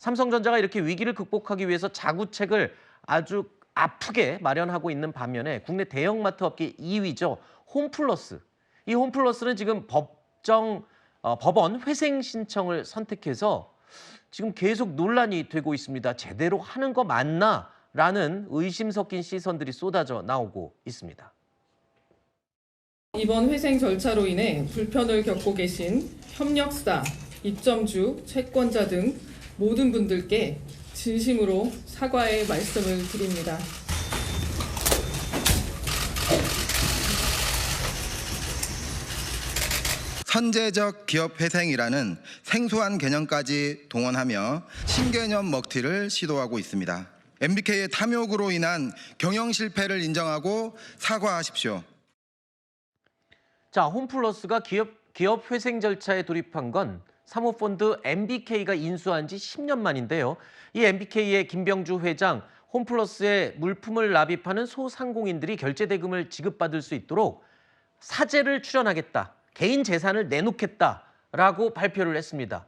삼성전자가 이렇게 위기를 극복하기 위해서 자구책을 아주 아프게 마련하고 있는 반면에 국내 대형마트 업계 2위죠. 홈플러스. 이 홈플러스는 지금 법원 회생 신청을 선택해서 지금 계속 논란이 되고 있습니다. 제대로 하는 거 맞나? 라는 의심 섞인 시선들이 쏟아져 나오고 있습니다. 이번 회생 절차로 인해 불편을 겪고 계신 협력사, 입점주, 채권자 등 모든 분들께 진심으로 사과의 말씀을 드립니다. 선제적 기업 회생이라는 생소한 개념까지 동원하며 신개념 먹튀를 시도하고 있습니다. MBK의 탐욕으로 인한 경영 실패를 인정하고 사과하십시오. 자, 홈플러스가 기업 회생 절차에 돌입한 건 사모펀드 MBK가 인수한 지 10년 만인데요. 이 MBK의 김병주 회장, 홈플러스에 물품을 납입하는 소상공인들이 결제 대금을 지급받을 수 있도록 사재를 출연하겠다, 개인 재산을 내놓겠다라고 발표를 했습니다.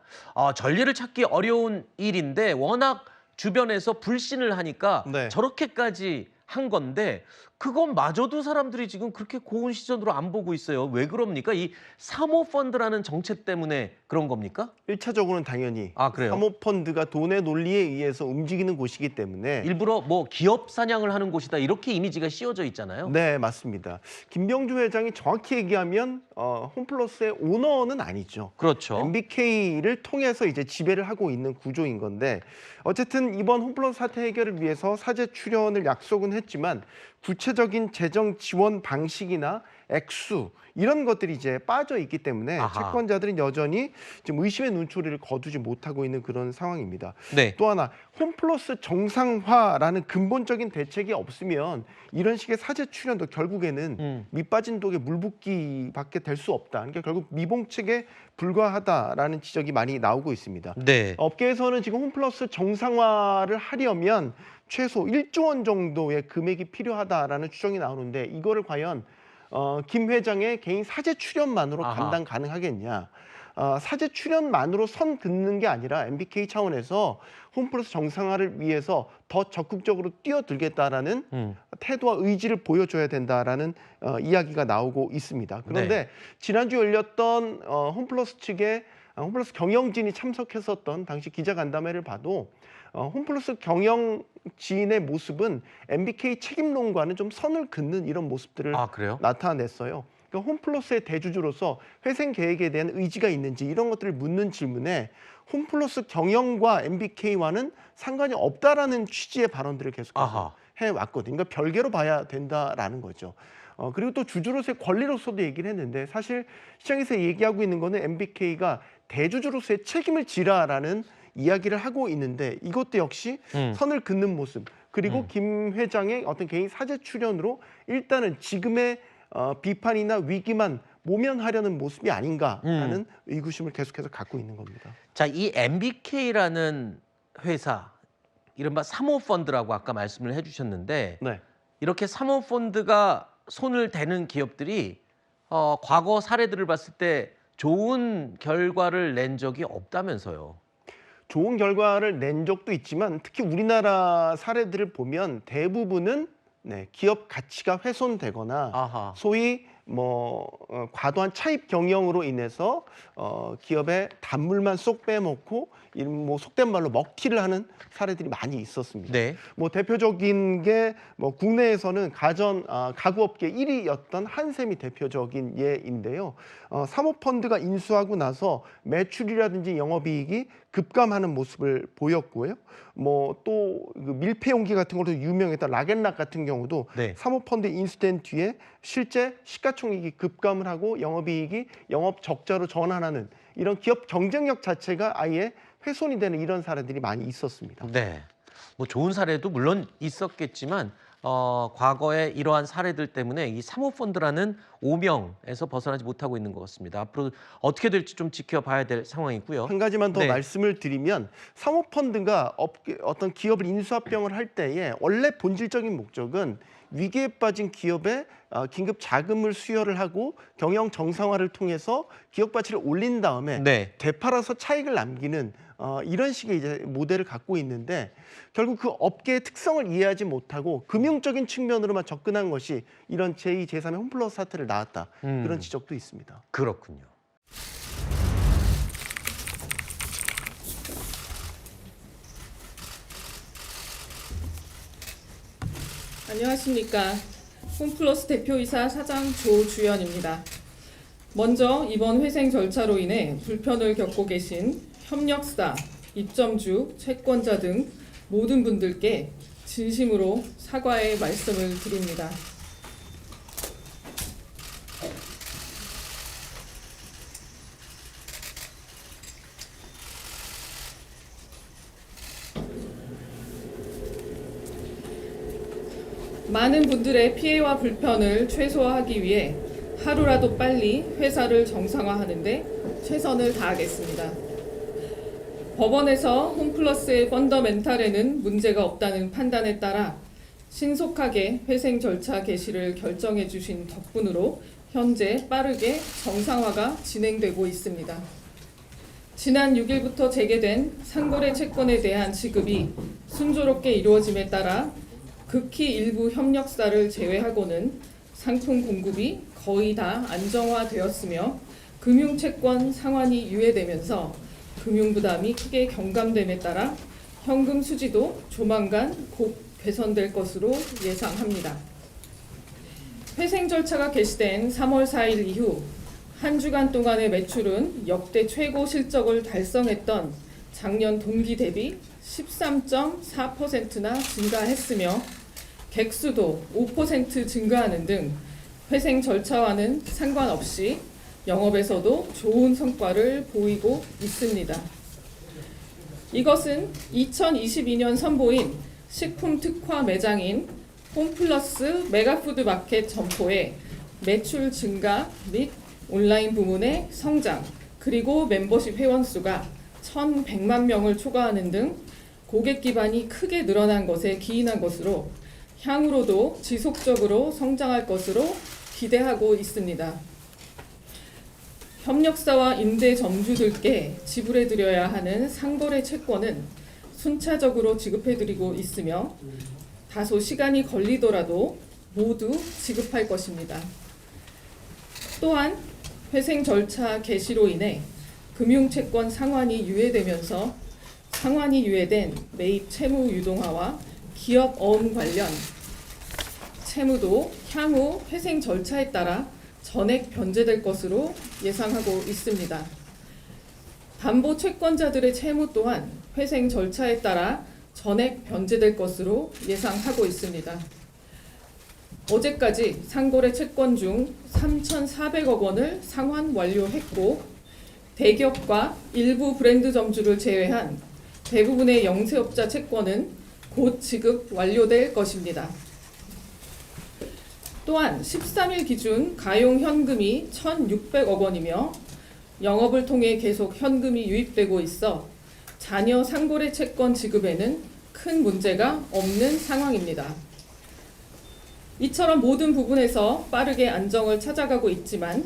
전례를 찾기 어려운 일인데 워낙 주변에서 불신을 하니까 네. 저렇게까지 한 건데 그것마저도 사람들이 지금 그렇게 고운 시선으로 안 보고 있어요. 왜 그럽니까? 이 사모펀드라는 정책 때문에 그런 겁니까? 1차적으로는 당연히 그래요? 사모펀드가 돈의 논리에 의해서 움직이는 곳이기 때문에 일부러 뭐 기업 사냥을 하는 곳이다 이렇게 이미지가 씌워져 있잖아요. 네, 맞습니다. 김병주 회장이 정확히 얘기하면 홈플러스의 오너는 아니죠. 그렇죠. MBK를 통해서 이제 지배를 하고 있는 구조인 건데 어쨌든 이번 홈플러스 사태 해결을 위해서 사재 출연을 약속은 했지만 구체적인 재정 지원 방식이나 액수 이런 것들이 이제 빠져 있기 때문에 채권자들은 여전히 지금 의심의 눈초리를 거두지 못하고 있는 그런 상황입니다. 네. 또 하나 홈플러스 정상화라는 근본적인 대책이 없으면 이런 식의 사재 출연도 결국에는 밑빠진 독에 물 붓기밖에 될 수 없다. 그러니까 결국 미봉책에 불과하다라는 지적이 많이 나오고 있습니다. 네. 업계에서는 지금 홈플러스 정상화를 하려면 최소 1조 원 정도의 금액이 필요하다라는 추정이 나오는데 이거를 과연 김 회장의 개인 사재 출연만으로 감당 가능하겠냐. 사재 출연만으로 선 긋는 게 아니라 MBK 차원에서 홈플러스 정상화를 위해서 더 적극적으로 뛰어들겠다라는 태도와 의지를 보여줘야 된다라는 이야기가 나오고 있습니다. 그런데 지난주 열렸던 홈플러스 측의 홈플러스 경영진이 참석했었던 당시 기자간담회를 봐도 홈플러스 경영진의 모습은 MBK 책임론과는 좀 선을 긋는 이런 모습들을 나타냈어요. 그러니까 홈플러스의 대주주로서 회생 계획에 대한 의지가 있는지 이런 것들을 묻는 질문에 홈플러스 경영과 MBK와는 상관이 없다라는 취지의 발언들을 계속해서 해왔거든요. 그러니까 별개로 봐야 된다라는 거죠. 그리고 또 주주로서의 권리로서도 얘기를 했는데 사실 시장에서 얘기하고 있는 거는 MBK가 대주주로서의 책임을 지라라는 이야기를 하고 있는데 이것도 역시 선을 긋는 모습 그리고 김 회장의 어떤 개인 사재 출연으로 일단은 지금의 비판이나 위기만 모면하려는 모습이 아닌가라는 의구심을 계속해서 갖고 있는 겁니다. 자, 이 MBK라는 회사, 이른바 사모펀드라고 아까 말씀을 해주셨는데 이렇게 사모펀드가 손을 대는 기업들이 과거 사례들을 봤을 때 좋은 결과를 낸 적이 없다면서요. 좋은 결과를 낸 적도 있지만 특히 우리나라 사례들을 보면 대부분은 기업 가치가 훼손되거나 소위 과도한 차입 경영으로 인해서 기업의 단물만 쏙 빼먹고 속된 말로 먹튀를 하는 사례들이 많이 있었습니다. 대표적인 게 국내에서는 가구업계 1위였던 한샘이 대표적인 예인데요. 사모펀드가 인수하고 나서 매출이라든지 영업이익이 급감하는 모습을 보였고요. 또 밀폐용기 같은 걸로 유명했던 락앤락 같은 경우도 사모펀드 인수된 뒤에 실제 시가총액이 급감을 하고 영업이익이 영업 적자로 전환하는 이런 기업 경쟁력 자체가 아예 훼손이 되는 이런 사례들이 많이 있었습니다. 네, 좋은 사례도 물론 있었겠지만 과거에 이러한 사례들 때문에 이 사모펀드라는 오명에서 벗어나지 못하고 있는 것 같습니다. 앞으로 어떻게 될지 좀 지켜봐야 될 상황이고요. 한 가지만 더 말씀을 드리면 사모펀드가 어떤 기업을 인수합병을 할 때에 원래 본질적인 목적은 위기에 빠진 기업에 긴급 자금을 수여를 하고 경영 정상화를 통해서 기업 가치를 올린 다음에 네. 되팔아서 차익을 남기는 이런 식의 이제 모델을 갖고 있는데 결국 그 업계의 특성을 이해하지 못하고 금융적인 측면으로만 접근한 것이 이런 제2, 제3의 홈플러스 사태를 낳았다. 그런 지적도 있습니다. 그렇군요. 안녕하십니까. 홈플러스 대표이사 사장 조주연입니다. 먼저 이번 회생 절차로 인해 불편을 겪고 계신 협력사, 입점주, 채권자 등 모든 분들께 진심으로 사과의 말씀을 드립니다. 많은 분들의 피해와 불편을 최소화하기 위해 하루라도 빨리 회사를 정상화하는 데 최선을 다하겠습니다. 법원에서 홈플러스의 펀더멘탈에는 문제가 없다는 판단에 따라 신속하게 회생 절차 개시를 결정해 주신 덕분으로 현재 빠르게 정상화가 진행되고 있습니다. 지난 6일부터 재개된 상거래 채권에 대한 지급이 순조롭게 이루어짐에 따라 극히 일부 협력사를 제외하고는 상품 공급이 거의 다 안정화되었으며 금융채권 상환이 유예되면서 금융부담이 크게 경감됨에 따라 현금 수지도 조만간 곧 개선될 것으로 예상합니다. 회생 절차가 개시된 3월 4일 이후 한 주간 동안의 매출은 역대 최고 실적을 달성했던 작년 동기 대비 13.4%나 증가했으며 객수도 5% 증가하는 등 회생 절차와는 상관없이 영업에서도 좋은 성과를 보이고 있습니다. 이것은 2022년 선보인 식품 특화 매장인 홈플러스 메가푸드마켓 점포의 매출 증가 및 온라인 부문의 성장, 그리고 멤버십 회원 수가 1,100만 명을 초과하는 등 고객 기반이 크게 늘어난 것에 기인한 것으로 향후로도 지속적으로 성장할 것으로 기대하고 있습니다. 협력사와 임대점주들께 지불해드려야 하는 상거래 채권은 순차적으로 지급해드리고 있으며 다소 시간이 걸리더라도 모두 지급할 것입니다. 또한 회생 절차 개시로 인해 금융채권 상환이 유예되면서 상환이 유예된 매입 채무 유동화와 기업 어음 관련 채무도 향후 회생 절차에 따라 전액 변제될 것으로 예상하고 있습니다. 담보 채권자들의 채무 또한 회생 절차에 따라 전액 변제될 것으로 예상하고 있습니다. 어제까지 상거래 채권 중 3,400억 원을 상환 완료했고 대기업과 일부 브랜드 점주를 제외한 대부분의 영세업자 채권은 곧 지급 완료될 것입니다. 또한 13일 기준 가용 현금이 1,600억 원이며 영업을 통해 계속 현금이 유입되고 있어 자녀 상거래 채권 지급에는 큰 문제가 없는 상황입니다. 이처럼 모든 부분에서 빠르게 안정을 찾아가고 있지만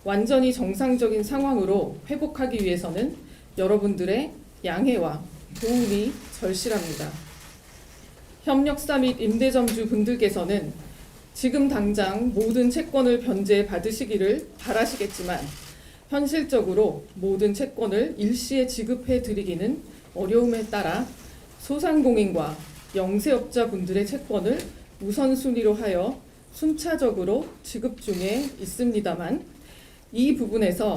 완전히 정상적인 상황으로 회복하기 위해서는 여러분들의 양해와 도움이 절실합니다. 협력사 및 임대점주 분들께서는 지금 당장 모든 채권을 변제 받으시기를 바라시겠지만 현실적으로 모든 채권을 일시에 지급해 드리기는 어려움에 따라 소상공인과 영세업자 분들의 채권을 우선순위로 하여 순차적으로 지급 중에 있습니다만 이 부분에서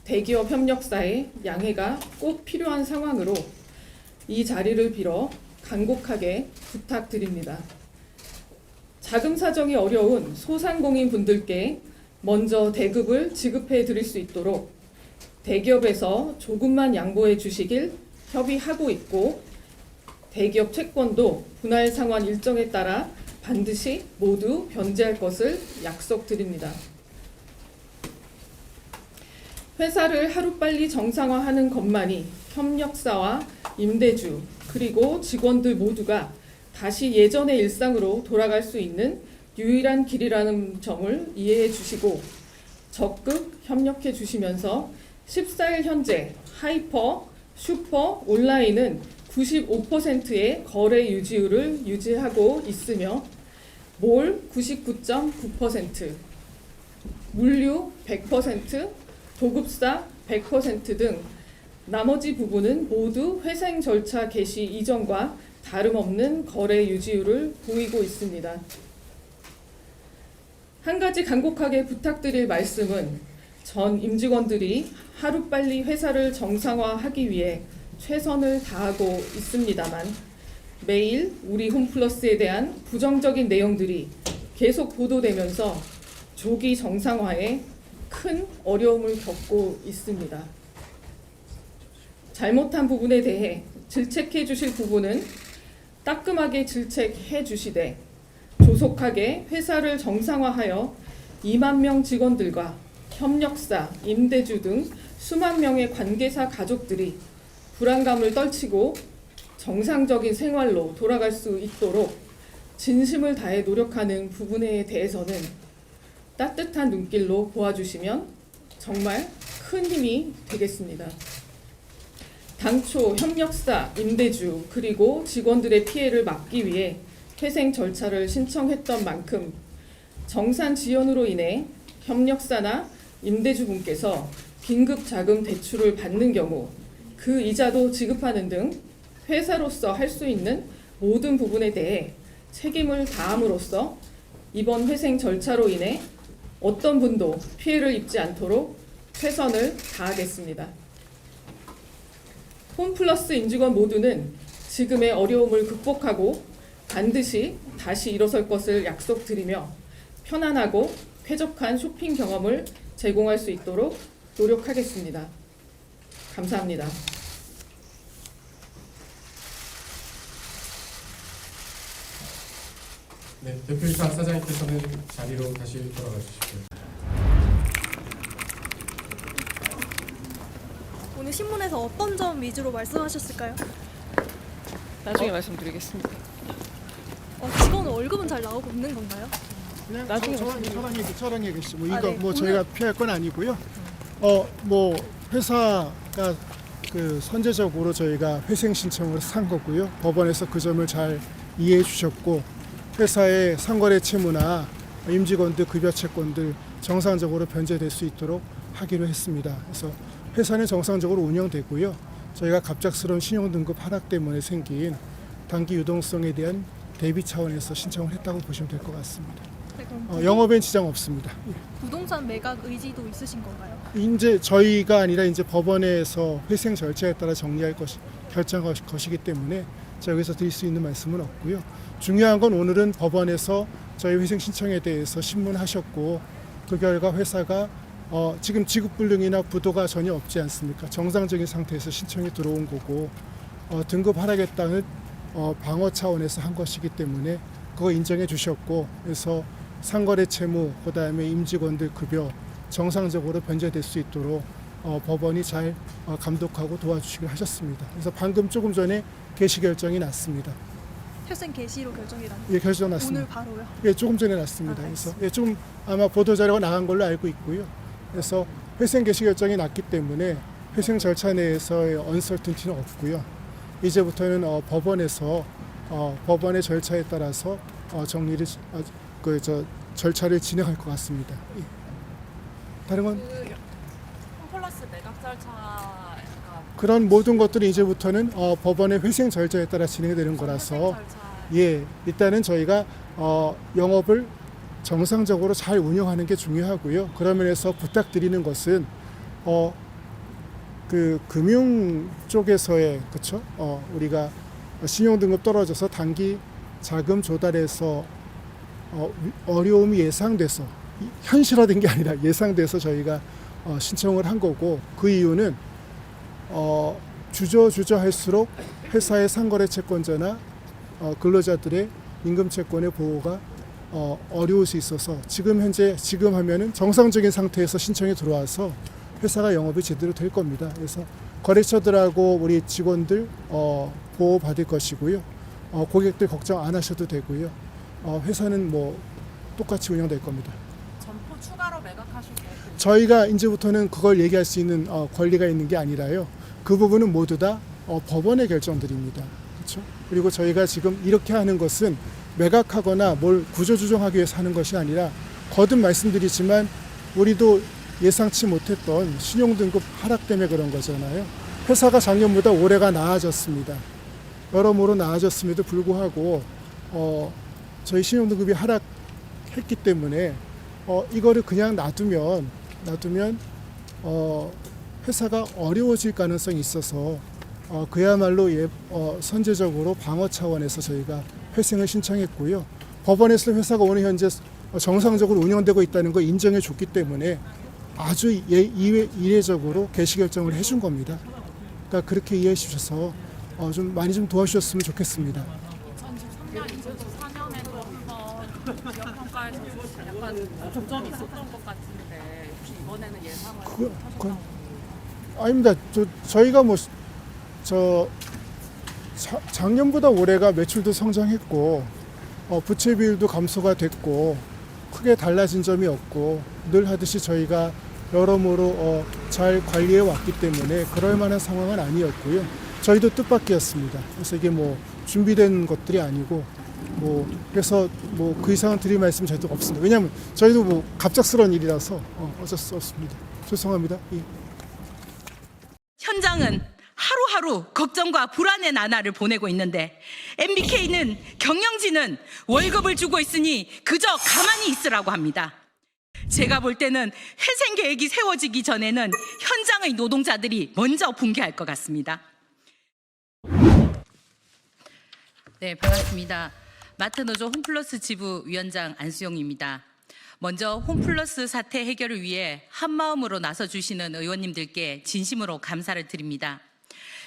대기업 협력사의 양해가 꼭 필요한 상황으로 이 자리를 빌어 간곡하게 부탁드립니다. 자금 사정이 어려운 소상공인 분들께 먼저 대급을 지급해 드릴 수 있도록 대기업에서 조금만 양보해 주시길 협의하고 있고 대기업 채권도 분할 상환 일정에 따라 반드시 모두 변제할 것을 약속드립니다. 회사를 하루빨리 정상화하는 것만이 협력사와 임대주 그리고 직원들 모두가 다시 예전의 일상으로 돌아갈 수 있는 유일한 길이라는 점을 이해해 주시고 적극 협력해 주시면서 14일 현재 하이퍼, 슈퍼, 온라인은 95%의 거래 유지율을 유지하고 있으며 몰 99.9%, 물류 100%, 도급사 100% 등 나머지 부분은 모두 회생 절차 개시 이전과 다름없는 거래 유지율을 보이고 있습니다. 한 가지 간곡하게 부탁드릴 말씀은 전 임직원들이 하루빨리 회사를 정상화하기 위해 최선을 다하고 있습니다만 매일 우리 홈플러스에 대한 부정적인 내용들이 계속 보도되면서 조기 정상화에 큰 어려움을 겪고 있습니다. 잘못한 부분에 대해 질책해 주실 부분은 따끔하게 질책해 주시되 조속하게 회사를 정상화하여 2만 명 직원들과 협력사, 임대주 등 수만 명의 관계사 가족들이 불안감을 떨치고 정상적인 생활로 돌아갈 수 있도록 진심을 다해 노력하는 부분에 대해서는 따뜻한 눈길로 보아주시면 정말 큰 힘이 되겠습니다. 당초 협력사, 임대주 그리고 직원들의 피해를 막기 위해 회생 절차를 신청했던 만큼 정산 지연으로 인해 협력사나 임대주분께서 긴급 자금 대출을 받는 경우 그 이자도 지급하는 등 회사로서 할 수 있는 모든 부분에 대해 책임을 다함으로써 이번 회생 절차로 인해 어떤 분도 피해를 입지 않도록 최선을 다하겠습니다. 홈플러스 임직원 모두는 지금의 어려움을 극복하고 반드시 다시 일어설 것을 약속드리며 편안하고 쾌적한 쇼핑 경험을 제공할 수 있도록 노력하겠습니다. 감사합니다. 네, 대표이사 사장님께서는 자리로 다시 돌아가 주시고요. 오늘 신문에서 어떤 점 위주로 말씀하셨을까요? 나중에 말씀드리겠습니다. 직원 월급은 잘 나오고 있는 건가요? 그냥 나중에 저랑 얘기했어. 뭐 아, 이거 네. 뭐 저희가 피할 건 아니고요. 뭐 회사가 그 선제적으로 저희가 회생 신청을 산 거고요. 법원에서 그 점을 잘 이해해 주셨고 회사의 상거래 채무나 임직원들 급여 채권들 정상적으로 변제될 수 있도록 하기로 했습니다. 그래서 회사는 정상적으로 운영되고요. 저희가 갑작스러운 신용등급 하락 때문에 생긴 단기 유동성에 대한 대비 차원에서 신청을 했다고 보시면 될 것 같습니다. 네, 그럼 영업엔 지장 없습니다. 부동산 매각 의지도 있으신 건가요? 이제 저희가 아니라 이제 법원에서 회생 절차에 따라 결정할 것이기 때문에 제가 여기서 드릴 수 있는 말씀은 없고요. 중요한 건 오늘은 법원에서 저희 회생 신청에 대해서 신문하셨고 그 결과 회사가 지금 지급불능이나 부도가 전혀 없지 않습니까? 정상적인 상태에서 신청이 들어온 거고 등급 하락했다는 방어 차원에서 한 것이기 때문에 그거 인정해 주셨고 그래서 상거래 채무 그다음에 임직원들 급여 정상적으로 변제될 수 있도록 법원이 잘 감독하고 도와주시길 하셨습니다. 그래서 방금 조금 전에 개시 결정이 났습니다. 회생 개시로 결정이 났나요? 예, 결정 났습니다. 오늘 바로요? 예, 조금 전에 났습니다. 그래서 좀 아마 보도 자료가 나간 걸로 알고 있고요. 그래서 회생 개시 결정이 났기 때문에 회생 절차 내에서의 언설튼티는 없고요. 이제부터는 법원에서 법원의 절차에 따라서 정리를 절차를 진행할 것 같습니다. 예. 다른 건 홈플러스 매각 절차가 그런 모든 것들이 이제부터는 법원의 회생 절차에 따라 진행되는 거라서 예, 일단은 저희가 영업을 정상적으로 잘 운영하는 게 중요하고요. 그런 면에서 부탁드리는 것은 그 금융 쪽에서의 그렇죠? 우리가 신용등급 떨어져서 단기 자금 조달에서 어려움이 예상돼서 현실화된 게 아니라 예상돼서 저희가 신청을 한 거고 그 이유는 주저할수록 회사의 상거래 채권자나 근로자들의 임금 채권의 보호가 어려울 수 있어서 지금 하면은 정상적인 상태에서 신청이 들어와서 회사가 영업이 제대로 될 겁니다. 그래서 거래처들하고 우리 직원들 보호 받을 것이고요. 고객들 걱정 안 하셔도 되고요. 회사는 뭐 똑같이 운영될 겁니다. 점포 추가로 매각하실 계획. 저희가 이제부터는 그걸 얘기할 수 있는 권리가 있는 게 아니라요. 그 부분은 모두 다 법원의 결정들입니다. 그렇죠? 그리고 저희가 지금 이렇게 하는 것은 매각하거나 뭘 구조조정하기 위해서 하는 것이 아니라 거듭 말씀드리지만 우리도 예상치 못했던 신용등급 하락 때문에 그런 거잖아요. 회사가 작년보다 올해가 나아졌습니다. 여러모로 나아졌음에도 불구하고 저희 신용등급이 하락했기 때문에 이거를 그냥 놔두면 회사가 어려워질 가능성이 있어서 그야말로 선제적으로 방어 차원에서 저희가 회생을 신청했고요. 법원에서 회사가 오늘 현재 정상적으로 운영되고 있다는 걸 인정해 줬기 때문에 아주 이례적으로 개시 결정을 해준 겁니다. 그러니까 그렇게 이해해 주셔서 좀 많이 좀 도와주셨으면 좋겠습니다. 2013년, 2014년에도 한번 기업 평가에서 약간 조정이 있었던 것 같은데 혹시 이번에는 예상을 하셨다고? 아닙니다. 저희가 작년보다 올해가 매출도 성장했고 부채 비율도 감소가 됐고 크게 달라진 점이 없고 늘 하듯이 저희가 여러모로 잘 관리해 왔기 때문에 그럴 만한 상황은 아니었고요. 저희도 뜻밖이었습니다. 그래서 이게 준비된 것들이 아니고 그래서 그 이상은 드릴 말씀 저희도 없습니다. 왜냐하면 저희도 갑작스러운 일이라서 어쩔 수 없습니다. 죄송합니다. 예. 현장은 하루하루 걱정과 불안의 나날을 보내고 있는데 MBK는 경영진은 월급을 주고 있으니 그저 가만히 있으라고 합니다. 제가 볼 때는 회생 계획이 세워지기 전에는 현장의 노동자들이 먼저 붕괴할 것 같습니다. 네, 반갑습니다. 마트노조 홈플러스 지부 위원장 안수영입니다. 먼저 홈플러스 사태 해결을 위해 한마음으로 나서주시는 의원님들께 진심으로 감사를 드립니다.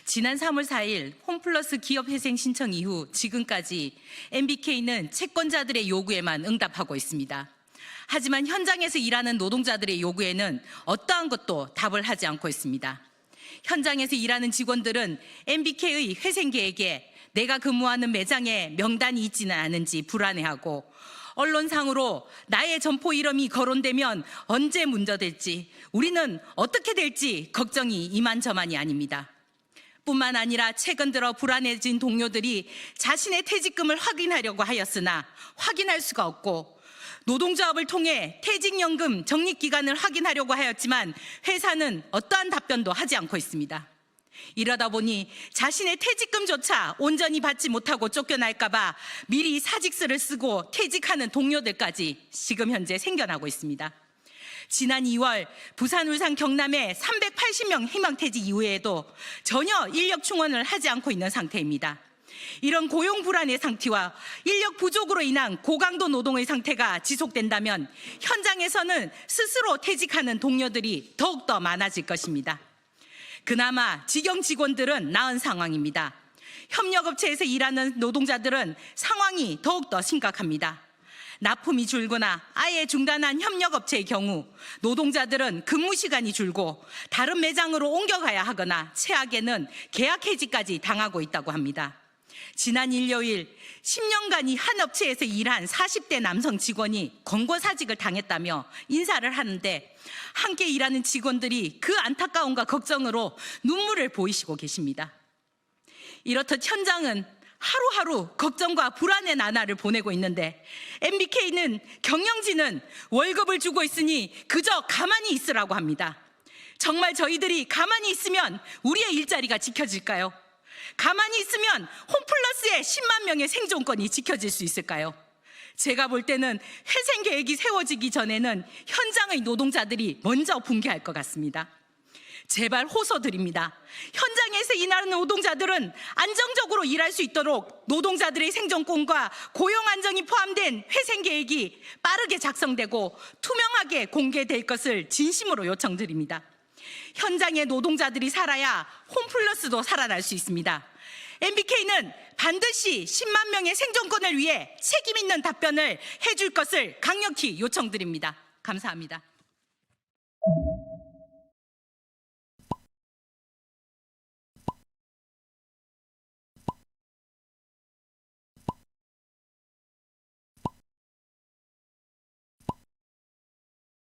지난 3월 4일 홈플러스 기업회생 신청 이후 지금까지 MBK는 채권자들의 요구에만 응답하고 있습니다. 하지만 현장에서 일하는 노동자들의 요구에는 어떠한 것도 답을 하지 않고 있습니다. 현장에서 일하는 직원들은 MBK의 회생 계획에 내가 근무하는 매장에 명단이 있지는 않은지 불안해하고 언론상으로 나의 점포 이름이 거론되면 언제 문제될지 우리는 어떻게 될지 걱정이 이만저만이 아닙니다. 뿐만 아니라 최근 들어 불안해진 동료들이 자신의 퇴직금을 확인하려고 하였으나 확인할 수가 없고 노동조합을 통해 퇴직연금 적립기간을 확인하려고 하였지만 회사는 어떠한 답변도 하지 않고 있습니다. 이러다 보니 자신의 퇴직금조차 온전히 받지 못하고 쫓겨날까 봐 미리 사직서를 쓰고 퇴직하는 동료들까지 지금 현재 생겨나고 있습니다. 지난 2월 부산, 울산, 경남에 380명 희망퇴직 이후에도 전혀 인력 충원을 하지 않고 있는 상태입니다. 이런 고용 불안의 상태와 인력 부족으로 인한 고강도 노동의 상태가 지속된다면 현장에서는 스스로 퇴직하는 동료들이 더욱더 많아질 것입니다. 그나마 직영 직원들은 나은 상황입니다. 협력업체에서 일하는 노동자들은 상황이 더욱더 심각합니다. 납품이 줄거나 아예 중단한 협력업체의 경우 노동자들은 근무 시간이 줄고 다른 매장으로 옮겨가야 하거나 최악에는 계약해지까지 당하고 있다고 합니다. 지난 일요일 10년간이 한 업체에서 일한 40대 남성 직원이 권고사직을 당했다며 인사를 하는데 함께 일하는 직원들이 그 안타까움과 걱정으로 눈물을 보이시고 계십니다. 이렇듯 현장은 하루하루 걱정과 불안의 나날을 보내고 있는데 MBK는 경영진은 월급을 주고 있으니 그저 가만히 있으라고 합니다. 정말 저희들이 가만히 있으면 우리의 일자리가 지켜질까요? 가만히 있으면 홈플러스의 10만 명의 생존권이 지켜질 수 있을까요? 제가 볼 때는 회생 계획이 세워지기 전에는 현장의 노동자들이 먼저 붕괴할 것 같습니다. 제발 호소드립니다. 현장에서 일하는 노동자들은 안정적으로 일할 수 있도록 노동자들의 생존권과 고용 안정이 포함된 회생 계획이 빠르게 작성되고 투명하게 공개될 것을 진심으로 요청드립니다. 현장의 노동자들이 살아야 홈플러스도 살아날 수 있습니다. MBK는 반드시 10만 명의 생존권을 위해 책임 있는 답변을 해줄 것을 강력히 요청드립니다. 감사합니다.